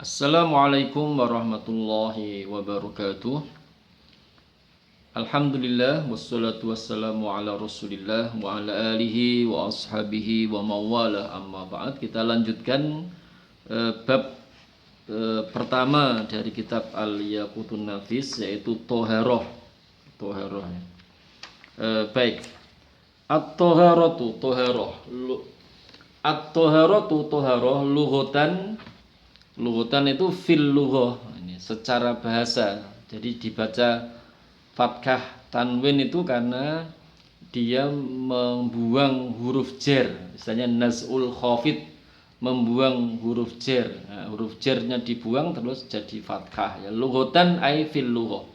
Assalamualaikum warahmatullahi wabarakatuh. Alhamdulillah wassalatu wassalamu ala Rasulillah wa ala alihi wa ashabihi wa mawala amma ba'd. Kita lanjutkan bab pertama dari kitab Al-Yaqutun Nafis, yaitu Toharoh. Baik. At-toharatu toharoh. At-toharatu toharoh lughatan itu fil lughah, ini secara bahasa. Jadi dibaca fathah tanwin itu karena dia membuang huruf jar, misalnya naz'ul khafid, membuang huruf jar. Nah, huruf jarnya dibuang terus jadi fathah. Ya, lughatan ai fil lughah.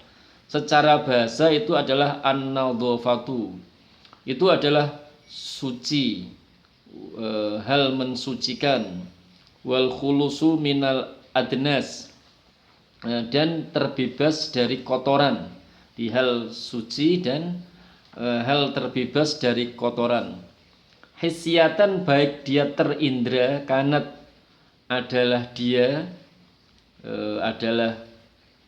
Secara bahasa itu adalah an-nadhafatu. Itu adalah suci, hal mensucikan. Wal khulusu minal adnas, dan terbebas dari kotoran. Di hal suci dan hal terbebas dari kotoran. Hisyatan, baik dia terindra, kanat adalah dia adalah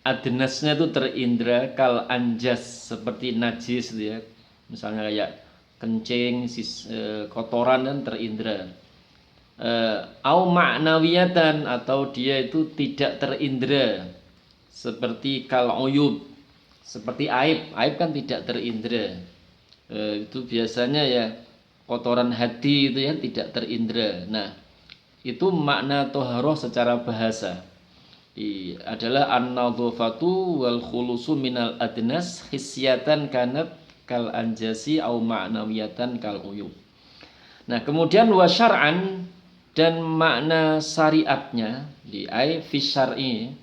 adnasnya itu terindra, kal anjas, seperti najis gitu ya. Misalnya kayak kencing, kotoran dan terindra. Au ma'nawiyatan, atau dia itu tidak terindra, seperti kal uyub, seperti aib kan tidak terindra. Itu biasanya ya kotoran hati itu ya tidak terindra. Nah, itu makna toharoh secara bahasa adalah an-nadhafatu wal khulusu minal adnas hisyatan kanat kal anjasi au ma'nawiyatan kal uyub. Nah, kemudian wa syar'an, dan makna syariatnya di fi syar'i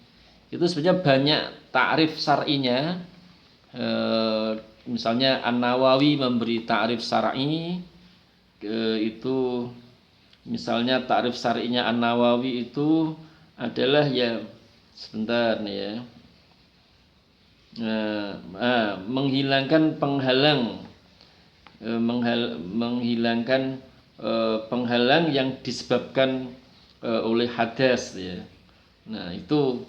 itu sebenarnya banyak ta'rif syar'inya. Misalnya An-Nawawi memberi ta'rif syar'i, itu misalnya ta'rif syar'inya An-Nawawi itu adalah ya sebentar nih ya, menghilangkan penghalang, menghilangkan penghalang yang disebabkan oleh hadas ya. Nah, itu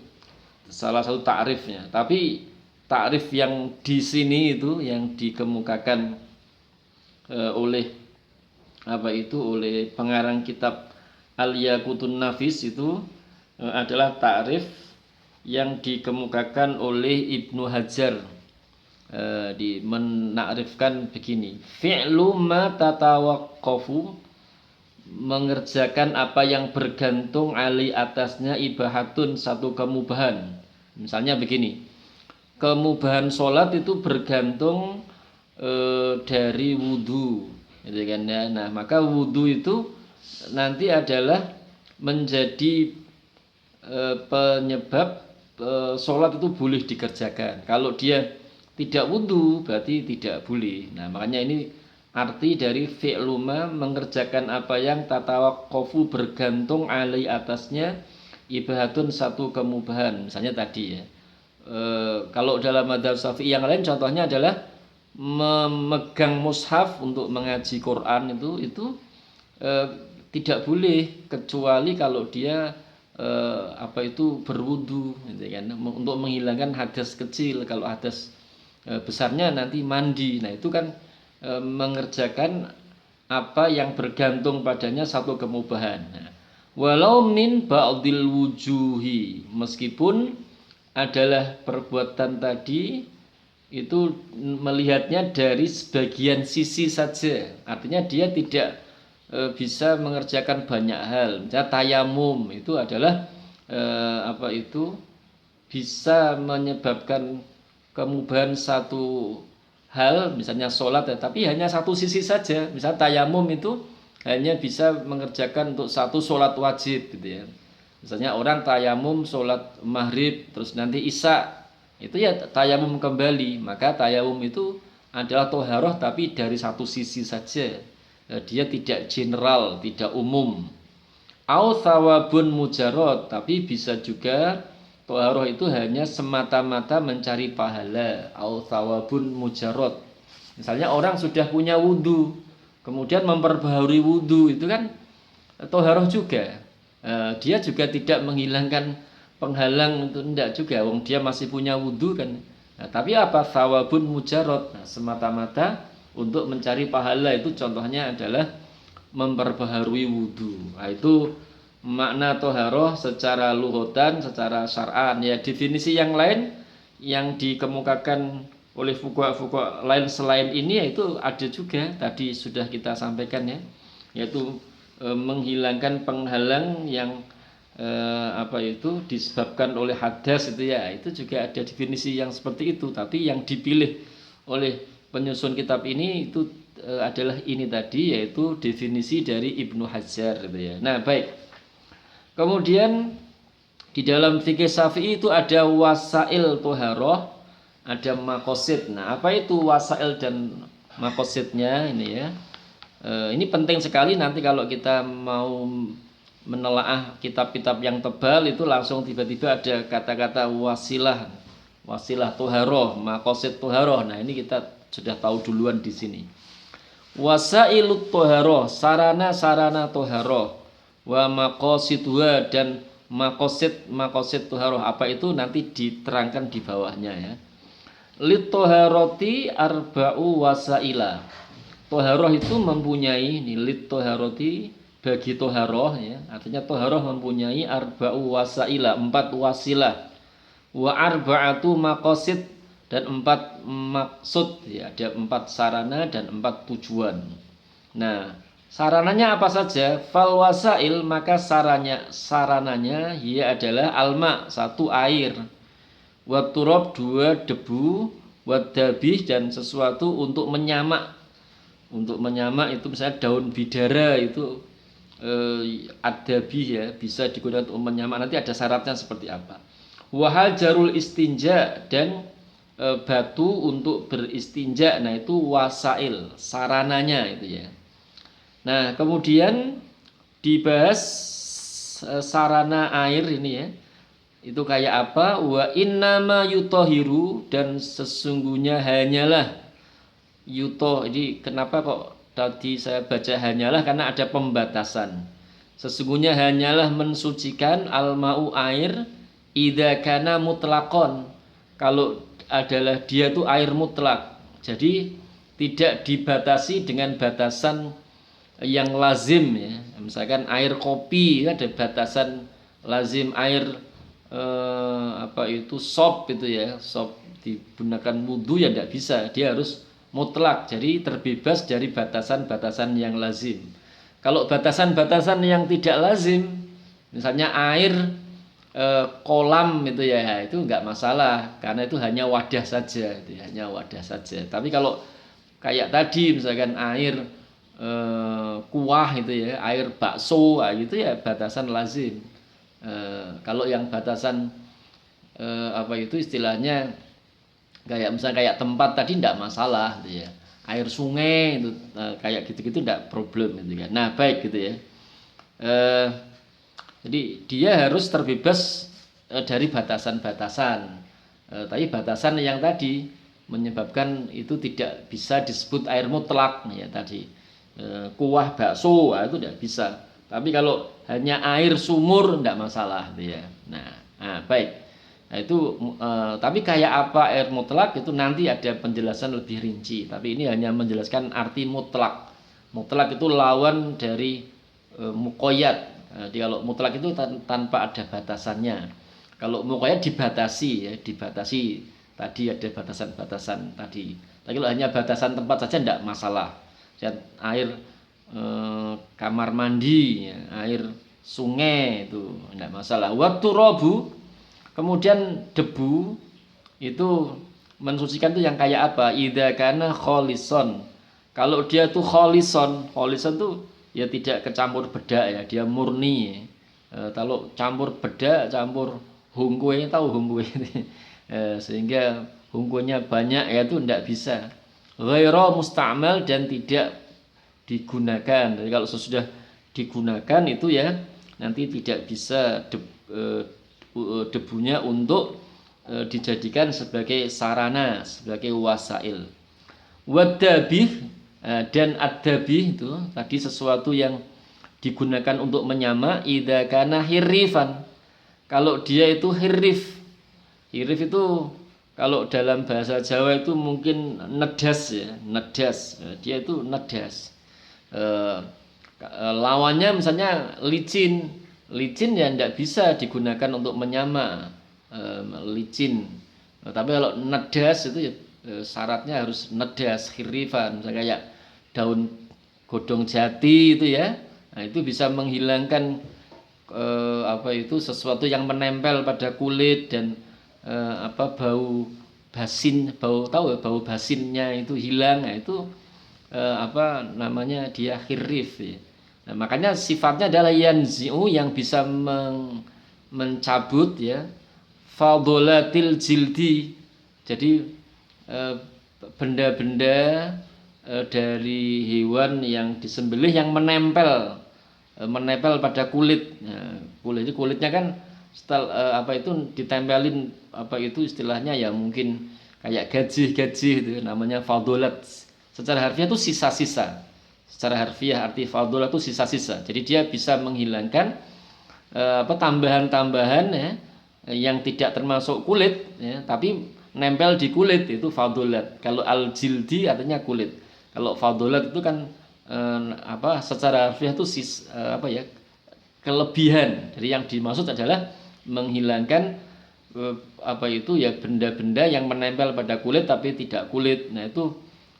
salah satu ta'rifnya. Tapi ta'rif yang di sini itu yang dikemukakan oleh oleh pengarang kitab Al-Yaqutun Nafis itu adalah ta'rif yang dikemukakan oleh Ibnu Hajar. Menakrifkan begini: fi'lu ma tatawaqqafu, mengerjakan apa yang bergantung ali atasnya, ibahatun, satu kemubahan. Misalnya begini, kemubahan sholat itu bergantung dari wudhu, gitu kan ya. Nah, maka wudhu itu nanti adalah menjadi penyebab sholat itu boleh dikerjakan. Kalau dia tidak wudhu berarti tidak boleh. Nah, makanya ini arti dari fi'luma, mengerjakan apa yang tatawaqqafu, bergantung alai atasnya, ibahatun, satu kemubahan. Misalnya tadi ya, kalau dalam madzhab Syafi'i yang lain contohnya adalah memegang mushaf untuk mengaji Quran itu tidak boleh kecuali kalau dia berwudu, gitu kan, untuk menghilangkan hadas kecil. Kalau hadas besarnya nanti mandi. Nah, itu kan mengerjakan apa yang bergantung padanya satu kemubahan. Nah, walau min ba'dil wujuhi, meskipun adalah perbuatan tadi itu melihatnya dari sebagian sisi saja. Artinya dia tidak bisa mengerjakan banyak hal. Misalnya tayamum itu adalah bisa menyebabkan kemubahan satu hal, misalnya sholat ya, tapi hanya satu sisi saja. Misalnya tayamum itu hanya bisa mengerjakan untuk satu sholat wajib gitu ya. Misalnya orang tayamum sholat maghrib terus nanti isya, itu ya tayamum kembali. Maka tayamum itu adalah toharoh tapi dari satu sisi saja. Dia tidak general, tidak umum. Au thawabun mujarrad, tapi bisa juga toharoh itu hanya semata-mata mencari pahala. Au thawabun mujarrad. Misalnya orang sudah punya wudu, kemudian memperbaharui wudu, itu kan toharoh juga. Dia juga tidak menghilangkan penghalang itu enggak juga, wong dia masih punya wudhu kan. Nah, tapi apa? Thawabun mujarrad. Nah, semata-mata untuk mencari pahala, itu contohnya adalah memperbaharui wudhu. Nah, itu makna toharoh secara lughatan, secara syar'an. Ya, definisi yang lain yang dikemukakan oleh fuqaha lain selain ini, yaitu ada juga, tadi sudah kita sampaikan ya, yaitu menghilangkan penghalang yang disebabkan oleh hadas itu ya, itu juga ada definisi yang seperti itu. Tapi yang dipilih oleh penyusun kitab ini itu adalah ini tadi, yaitu definisi dari Ibnu Hajar gitu ya. Nah, baik. Kemudian di dalam fikih Syafi'i itu ada wasail toharoh, ada makosid. Nah, apa itu wasail dan makosidnya ini ya? Ini penting sekali nanti kalau kita mau menelaah kitab-kitab yang tebal, itu langsung tiba-tiba ada kata-kata wasilah toharoh, makosid toharoh. Nah, ini kita sudah tahu duluan di sini. Wasailut toharoh, sarana toharoh, wa makosidwa, dan makosid toharoh apa itu nanti diterangkan di bawahnya ya. Lit toharoti arba'u wasaila. Toharoh itu mempunyai lit toharoti, bagi toharoh ya, artinya toharoh mempunyai arba'u wasaila, 4 wasilah, wa arba'atu makosid, dan 4 maksud ya, ada 4 sarana dan 4 tujuan. Nah, sarananya apa saja? Fal wasail, maka sarananya ia adalah alma, 1 air, wa turab, 2 debu, wa dabih, dan sesuatu untuk menyamak. Untuk menyamak itu misalnya daun bidara itu adabi ya, bisa digunakan untuk menyamak. Nanti ada syaratnya seperti apa. Wahal jarul istinja, dan batu untuk beristinja. Nah, itu wasail, sarananya itu ya. Nah, kemudian dibahas sarana air ini ya. Itu kayak apa? Wa innama yutohiru, dan sesungguhnya hanyalah yuto. Jadi kenapa kok tadi saya baca hanyalah? Karena ada pembatasan. Sesungguhnya hanyalah mensucikan al-ma'u air, idza kana mutlaqon, kalau adalah dia itu air mutlak. Jadi tidak dibatasi dengan batasan yang lazim ya. Misalkan air kopi ada batasan lazim, air sop itu ya, sop digunakan wudhu ya tidak bisa, dia harus mutlak, jadi terbebas dari batasan-batasan yang lazim. Kalau batasan-batasan yang tidak lazim, misalnya air kolam itu ya, itu enggak masalah, karena itu hanya wadah saja, itu hanya wadah saja. Tapi kalau kayak tadi misalkan air kuah itu ya, air bakso gitu ya, batasan lazim. Kalau yang batasan istilahnya kayak tempat tadi tidak masalah gitu ya. Air sungai itu kayak gitu-gitu tidak problem gitu kan. Nah, baik gitu ya. Jadi dia harus terbebas dari batasan-batasan. Tapi batasan yang tadi menyebabkan itu tidak bisa disebut air mutlak ya tadi. Kuah bakso itu tidak bisa. Tapi kalau hanya air sumur tidak masalah gitu ya. Nah, baik. Nah, itu tapi kayak apa air mutlak itu nanti ada penjelasan lebih rinci. Tapi ini hanya menjelaskan arti mutlak. Mutlak itu lawan dari muqayyad. Jadi kalau mutlak itu tanpa ada batasannya. Kalau muqayyad dibatasi ya, dibatasi. Tadi ada batasan-batasan tadi. Tapi kalau hanya batasan tempat saja tidak masalah. Air kamar mandi, ya, air sungai itu tidak masalah. Waktu robu, kemudian debu itu mensucikan itu yang kayak apa? Idza kana kholison. Kalau dia tuh kholison tuh ya tidak kecampur bedak ya, dia murni. Kalau campur bedak, campur hungkue, tahu hungkue sehingga hungkunya banyak ya itu tidak bisa. Ghairu musta'mal, dan tidak digunakan. Jadi kalau sesudah digunakan itu ya nanti tidak bisa debunya untuk dijadikan sebagai sarana, sebagai wasail. Wadabih, dan adabih itu tadi sesuatu yang digunakan untuk menyama, idza kana hirifan, kalau dia itu hirif. Hirif itu kalau dalam bahasa Jawa itu mungkin nedas ya, nedas. Dia itu nedas. Eh, Lawannya misalnya licin. Licin ya tidak bisa digunakan untuk menyama. Licin. Tapi kalau nedas itu ya syaratnya harus nedas, khirifan. Misalnya kayak daun godong jati itu ya. Nah, itu bisa menghilangkan apa itu sesuatu yang menempel pada kulit dan apa bau basin, tahu ya, bau basinnya itu hilang. Nah, itu apa namanya, dia khirif ya. Nah, makanya sifatnya adalah yanzi'u, yang bisa mencabut ya, fadolatil jildi. Jadi benda-benda dari hewan yang disembelih yang menempel pada kulit. Nah, kulitnya kan setelah apa itu ditempelin, apa itu istilahnya ya, mungkin kayak gajih itu namanya fadolat. Secara harfiah itu sisa-sisa. Secara harfiah arti fadolat itu sisa-sisa. Jadi dia bisa menghilangkan apa tambahan-tambahan ya, yang tidak termasuk kulit ya, tapi nempel di kulit, itu fadolat. Kalau al jildi artinya kulit. Kalau fadolat itu kan apa secara harfiah itu apa ya, kelebihan. Jadi yang dimaksud adalah menghilangkan apa itu ya, benda-benda yang menempel pada kulit tapi tidak kulit. Nah, itu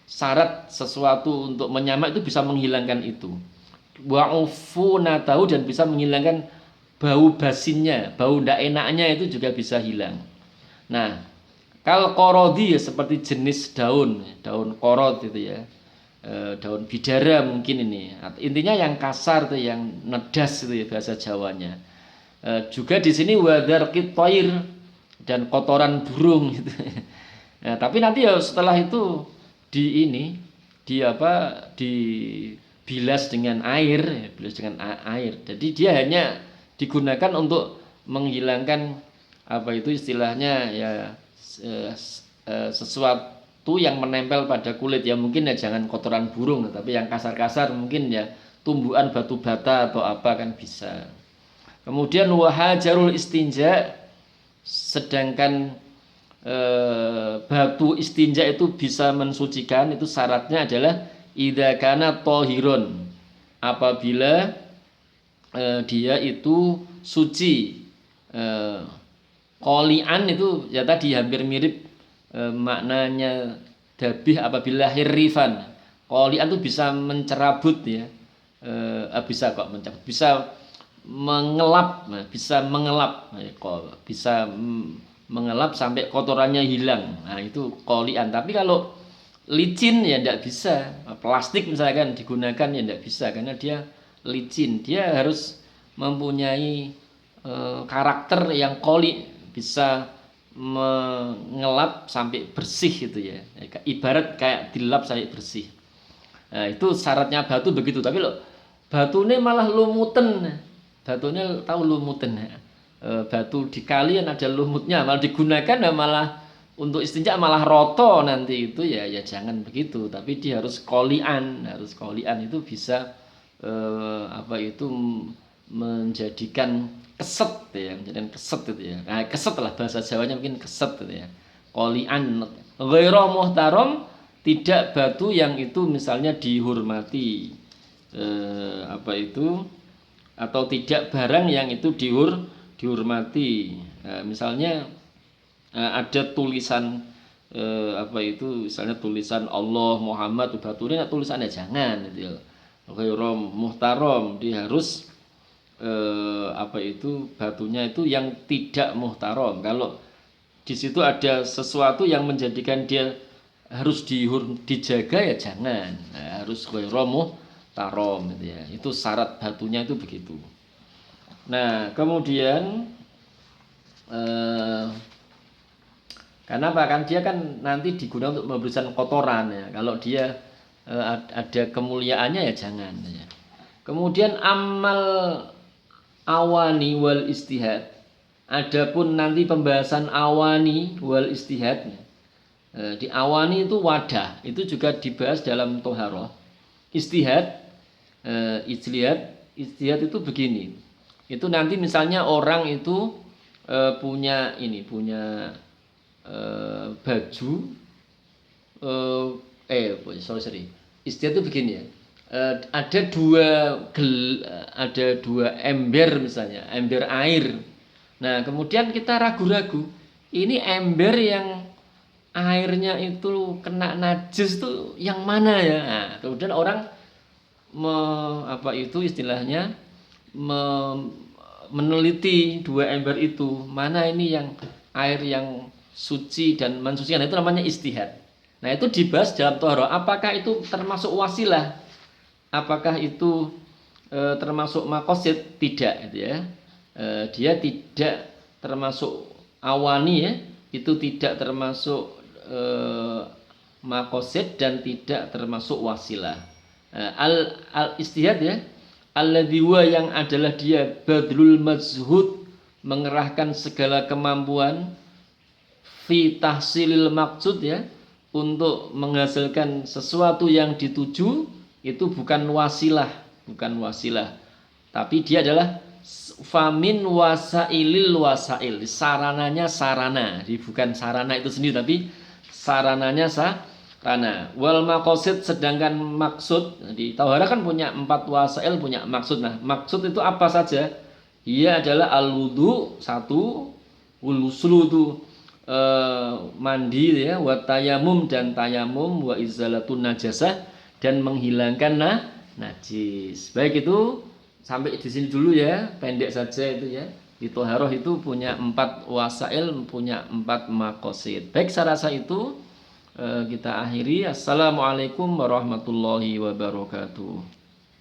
syarat sesuatu untuk menyamak itu bisa menghilangkan itu. Wa'ufuna tahu, dan bisa menghilangkan bau basinnya, bau ndak enaknya itu juga bisa hilang. Nah, kal korodi ya, seperti jenis daun korod itu ya. Daun bidara mungkin ini. Intinya yang kasar tuh, yang nedas itu ya bahasa Jawanya. Juga di sini wadar kitoir, dan kotoran burung gitu. Nah, tapi nanti ya setelah itu di apa, dibilas dengan air, Jadi dia hanya digunakan untuk menghilangkan apa itu istilahnya ya, sesuatu yang menempel pada kulit ya, mungkin ya jangan kotoran burung, tapi yang kasar-kasar mungkin ya tumbuhan batu bata atau apa kan bisa. Kemudian wahajarul istinja, sedangkan batu istinja itu bisa mensucikan, itu syaratnya adalah idza kana tohiron, apabila dia itu suci. Qolian itu ya tadi hampir mirip maknanya dabih apabila hirifan. Qolian itu bisa mencerabut ya, bisa kok mencerabut, bisa mengelap, bisa mengelap sampai kotorannya hilang. Nah, itu qolian. Tapi kalau licin ya tidak bisa. Plastik misalkan digunakan ya tidak bisa, karena dia licin. Dia harus mempunyai karakter yang qoli, bisa mengelap sampai bersih gitu ya. Ibarat kayak dilap sampai bersih. Nah, itu syaratnya batu begitu. Tapi loh, batunya malah lumuten. Batunya tahu lumuten. Batu di kali ada lumutnya, malah digunakan malah untuk istinja malah roto nanti itu ya, jangan begitu. Tapi dia harus kolian, itu bisa apa itu menjadikan keset ya, menjadikan keset itu ya. Nah, keset lah bahasa Jawanya, mungkin keset itu ya. Qolian ghairu muhtaram, tidak batu yang itu misalnya dihormati, apa itu, atau tidak barang yang itu dihormati. Misalnya ada tulisan apa itu, misalnya tulisan Allah Muhammad, batunya tulisannya jangan gitu ya. Ghairu muhtaram, dia harus apa itu, batunya itu yang tidak muhtaram. Kalau di situ ada sesuatu yang menjadikan dia harus dijaga ya jangan. Nah, harus ghairu muhtaram gitu ya. Itu syarat batunya itu begitu. Nah, kemudian kenapa kan dia kan nanti digunakan untuk membersihkan kotoran ya. Kalau dia ada kemuliaannya ya jangan ya. Kemudian amal awani wal istihad. Adapun nanti pembahasan awani wal istihad. Di awani itu wadah, itu juga dibahas dalam toharoh. Istihad, istihad itu begini. Itu nanti misalnya orang itu punya baju, sorry, istilah itu begini ya. Ada dua ember misalnya, ember air. Nah, kemudian kita ragu-ragu, ini ember yang airnya itu kena najis tuh yang mana ya? Nah, kemudian orang istilahnya meneliti dua ember itu, mana ini yang air yang suci dan mensucikan, itu namanya istihad. Nah, itu dibahas dalam toharo, apakah itu termasuk wasilah, apakah itu termasuk makosid? Tidak, gitu ya. Dia tidak termasuk awani ya, itu tidak termasuk makosid dan tidak termasuk wasilah. Al istihad ya, alladzi yang adalah dia badlul mazhud, mengerahkan segala kemampuan, fi tahsilil maksud ya, untuk menghasilkan sesuatu yang dituju, itu bukan wasilah, tapi dia adalah famin wasailil wasail, sarananya sarana, jadi bukan sarana itu sendiri tapi sarananya sarana. Wal maqasid, sedangkan maksud di tauhara kan punya 4 wasail, punya maksud. Nah, maksud itu apa saja? Ia adalah al-wudu, 1, wul-wuslu itu mandi ya, wa tayamum dan tayamum, wa izalatun najasah dan menghilangkan najis. Baik, itu sampai di sini dulu ya, pendek saja itu ya. Di thaharah itu punya 4 wasail, punya 4 maqasid. Baik, saya rasa itu kita akhiri. Assalamualaikum warahmatullahi wabarakatuh.